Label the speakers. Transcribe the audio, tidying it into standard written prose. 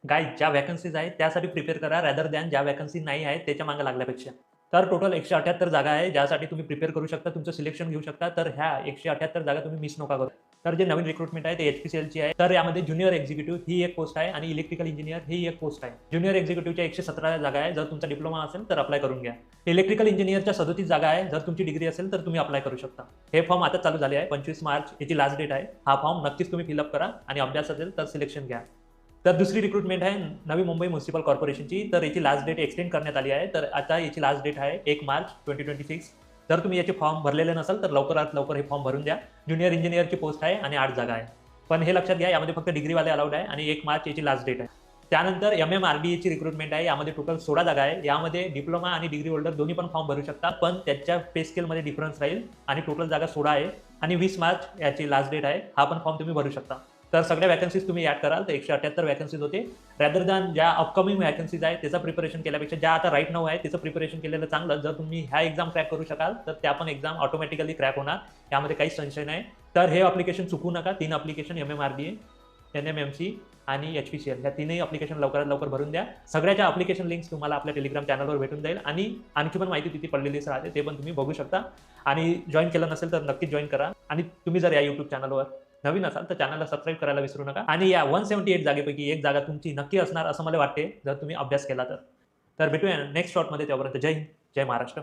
Speaker 1: Guys ज्या vacancies आहेत त्यासाठी प्रिपेअर करा रॅदर दॅन ज्या व्हॅकन्सी नाही आहेत त्याच्या मागे लागल्यापेक्षा. तर टोटल 178 जागा आहे ज्यासाठी तुम्ही प्रिपेअर करू शकता, तुमचं सिलेक्शन घेऊ शकता. तर ह्या 178 जागा तुम्ही मिस नका करू. तर जे नवीन रिक्रुटमेंट आहे ते HPCLची आहे. तर यामध्ये ज्युनियर एक्झिक्युटिव्ह ही एक पोस्ट आहे आणि इलेक्ट्रिकल इंजिनियर ही एक पोस्ट आहे. ज्युनियर एक्झिक्युटिव्हच्या 117 जागा आहे. जर तुमचा डिप्लोमा असेल तर अप्लाय करून घ्या. इलेक्ट्रिकल इंजिनियरच्या 37 जागा आहे. जर तुमची डिग्री असेल तर तुम्ही अप्लाय करू शकता. हे फॉर्म आता चालू झाले आहे. 25 मार्च याची लास्ट डेट आहे. हा फॉर्म नक्कीच तुम्ही फिलअप करा आणि अभ्यास असेल तर सिलेक्शन घ्या. तर दुसरी रिक्रुटमेंट आहे नवी मुंबई म्युनिसिपल कॉर्पोरेशनची. तर याची लास्ट डेट एक्सटेंड करण्यात आली आहे. तर आता याची लास्ट डेट आहे 1 मार्च 2026. जर तुम्ही याचे फॉर्म भरलेले नसाल तर लवकरात लवकर हे फॉर्म भरून द्या. ज्युनियर इंजिनियरची पोस्ट आहे आणि 8 जागा आहे. पण हे लक्षात घ्या यामध्ये फक्त डिग्रीवाले अलाउड आहे आणि 1 मार्च याची लास्ट डेट आहे. त्यानंतर MMRDAची रिक्रुटमेंट आहे. यामध्ये टोटल 16 जागा आहे. यामध्ये डिप्लोमा आणि डिग्री होल्डर दोन्ही पण फॉर्म भरू शकता. पण त्याच्या पे स्केलमध्ये डिफरन्स राहील आणि टोटल जागा 16 आहे आणि 20 मार्च याची लास्ट डेट आहे. हा पण फॉर्म तुम्ही भरू शकता. तर सगळ्या वॅकन्सीज तुम्ही ॲड कराल तर 178 वॅकन्सीज होते. रॅदर दॅन ज्या अपकमिंग वॅकन्सीज आहेत त्याचं प्रिपरेशन केल्यापेक्षा ज्या आता राईट नाऊ आहे त्याचं प्रिपरेशन केलेलं चांगलं. जर तुम्ही ह्या एक्झाम क्रॅक करू शकाल तर त्या पण एक्झाम ऑटोमॅटिकली क्रॅक होणार. यामध्ये काहीच संशय नाही. तर हे अप्लिकेशन चुकवू नका. 3 अप्लिकेशन MMRDA, NMMC आणि HPCL ह्या तीनही अप्लिकेशन लवकरात लवकर भरून द्या. सगळ्याच्या अप्लिकेशन लिंक्स तुम्हाला आपल्या टेलिग्राम चॅनलवर भेटून जाईल आणि आणखी पण माहिती तिथे पडलेलीच राहते ते पण तुम्ही बघू शकता. आणि जॉईन केलं नसेल तर नक्कीच जॉईन करा. आणि तुम्ही जर या YouTube चॅनलवर नवीन असाल तर चॅनलला सबस्क्राईब करायला विसरू नका. आणि या 178 जागेपैकी एक जागा तुमची नक्की असणार असं मला वाटते जर तुम्ही अभ्यास केला तर. तर भेटूया नेक्स्ट शॉर्टमध्ये. तेव्हापर्यंत जय हिंद, जय महाराष्ट्र.